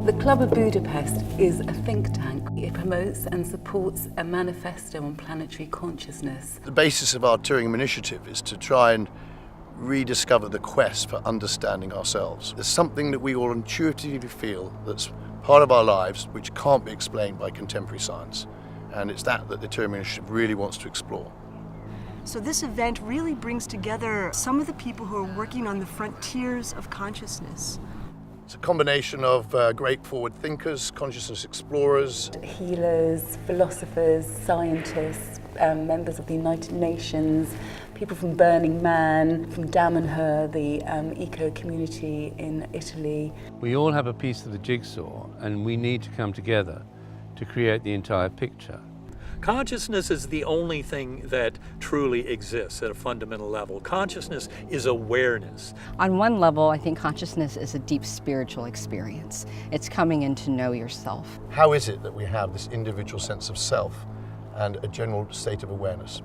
The Club of Budapest is a think tank. It promotes and supports a manifesto on planetary consciousness. The basis of our Tyringham initiative is to try and rediscover the quest for understanding ourselves. There's something that we all intuitively feel that's part of our lives which can't be explained by contemporary science. And it's that the Tyringham initiative really wants to explore. So this event really brings together some of the people who are working on the frontiers of consciousness. It's a combination of great forward thinkers, consciousness explorers, Healers, philosophers, scientists, members of the United Nations, people from Burning Man, from Damanhur, the eco community in Italy. We all have a piece of the jigsaw, and we need to come together to create the entire picture. Consciousness is the only thing that truly exists at a fundamental level. Consciousness is awareness. On one level, I think consciousness is a deep spiritual experience. It's coming in to know yourself. How is it that we have this individual sense of self and a general state of awareness?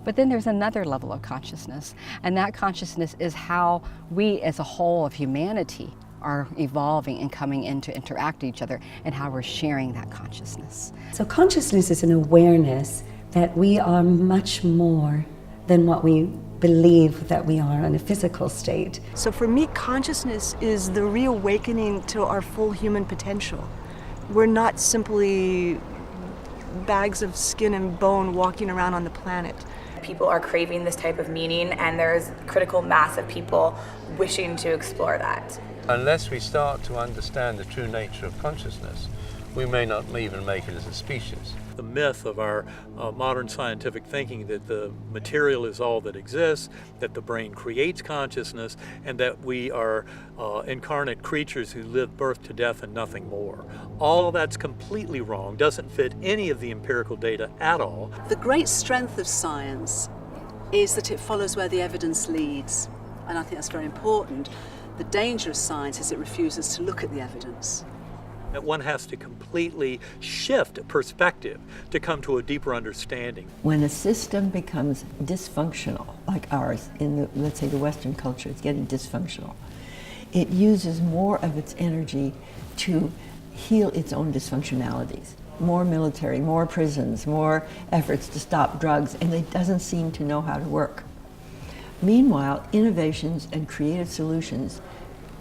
But then there's another level of consciousness, and that consciousness is how we as a whole of humanity are evolving and coming in to interact with each other, and how we're sharing that consciousness. So consciousness is an awareness that we are much more than what we believe that we are in a physical state. So for me, consciousness is the reawakening to our full human potential. We're not simply bags of skin and bone walking around on the planet. People are craving this type of meaning, and there's critical mass of people wishing to explore that. Unless we start to understand the true nature of consciousness, we may not even make it as a species. The myth of our modern scientific thinking that the material is all that exists, that the brain creates consciousness, and that we are incarnate creatures who live birth to death and nothing more. All of that's completely wrong, doesn't fit any of the empirical data at all. The great strength of science is that it follows where the evidence leads, and I think that's very important. The danger of science is it refuses to look at the evidence. That one has to completely shift perspective to come to a deeper understanding. When a system becomes dysfunctional, like ours, in the, let's say the Western culture, it's getting dysfunctional, it uses more of its energy to heal its own dysfunctionalities. More military, more prisons, more efforts to stop drugs, and it doesn't seem to know how to work. Meanwhile, innovations and creative solutions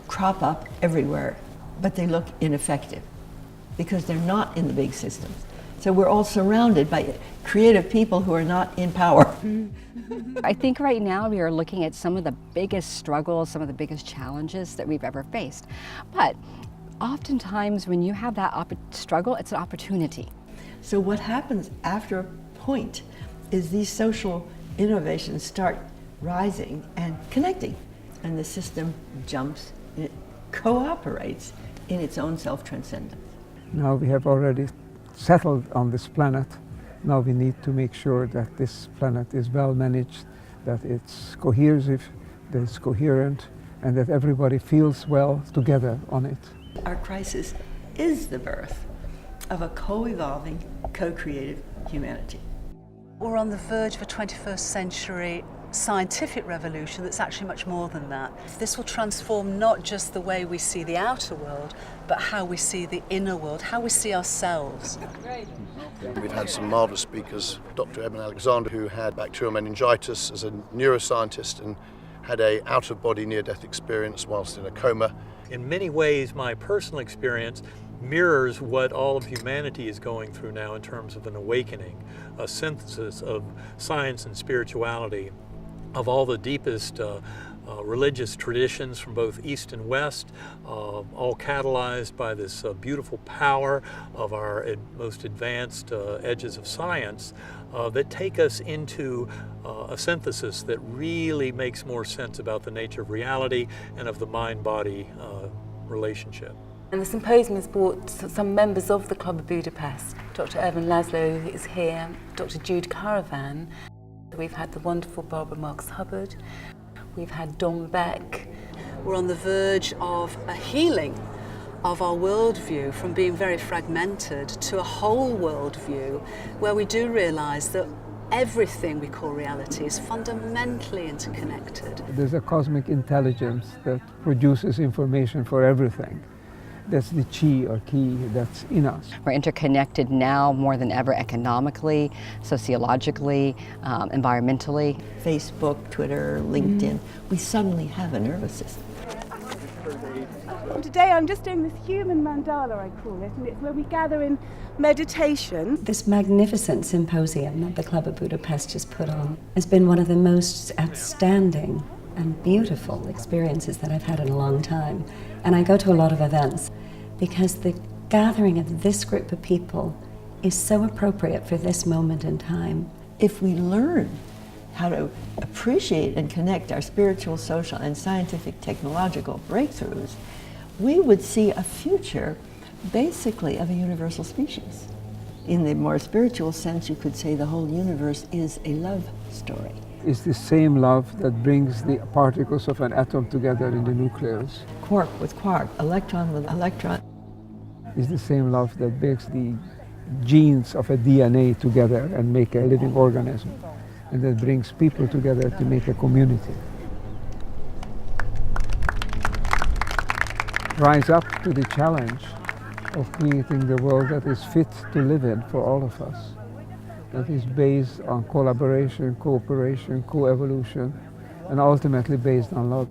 crop up everywhere, but they look ineffective because they're not in the big systems. So we're all surrounded by creative people who are not in power. I think right now we are looking at some of the biggest struggles, some of the biggest challenges that we've ever faced. But oftentimes when you have that struggle, it's an opportunity. So what happens after a point is these social innovations start rising and connecting, and the system jumps, it cooperates in its own self-transcendence. Now we have already settled on this planet. Now we need to make sure that this planet is well managed, that it's cohesive, that it's coherent, and that everybody feels well together on it. Our crisis is the birth of a co-evolving, co-creative humanity. We're on the verge of a 21st century scientific revolution that's actually much more than that. This will transform not just the way we see the outer world, but how we see the inner world, how we see ourselves. We've had some marvellous speakers, Dr. Ervin Laszlo, who had bacterial meningitis as a neuroscientist and had a out-of-body near-death experience whilst in a coma. In many ways, my personal experience mirrors what all of humanity is going through now in terms of an awakening, a synthesis of science and spirituality, of all the deepest religious traditions from both East and West, all catalyzed by this beautiful power of our most advanced edges of science that take us into a synthesis that really makes more sense about the nature of reality and of the mind-body relationship. And the symposium has brought some members of the Club of Budapest. Dr. Ervin Laszlo is here, Dr. Jude Caravan. We've had the wonderful Marx Hubbard. We've had Don Beck. We're on the verge of a healing of our worldview from being very fragmented to a whole worldview where we do realise that everything we call reality is fundamentally interconnected. There's a cosmic intelligence that produces information for everything. That's the chi or key that's in us. We're interconnected now more than ever economically, sociologically, environmentally. Facebook, Twitter, LinkedIn, we suddenly have a nervous system. Today I'm just doing this human mandala, I call it, and it's where we gather in meditation. This magnificent symposium that the Club of Budapest just put on has been one of the most outstanding and beautiful experiences that I've had in a long time. And I go to a lot of events because the gathering of this group of people is so appropriate for this moment in time. If we learn how to appreciate and connect our spiritual, social, and scientific technological breakthroughs, we would see a future basically of a universal species. In the more spiritual sense, you could say the whole universe is a love story. It's the same love that brings the particles of an atom together in the nucleus. Quark with quark, electron with electron. It's the same love that brings the genes of a DNA together and make a living organism, and that brings people together to make a community. Rise up to the challenge of creating the world that is fit to live in for all of us, that is based on collaboration, cooperation, co-evolution, and ultimately based on love.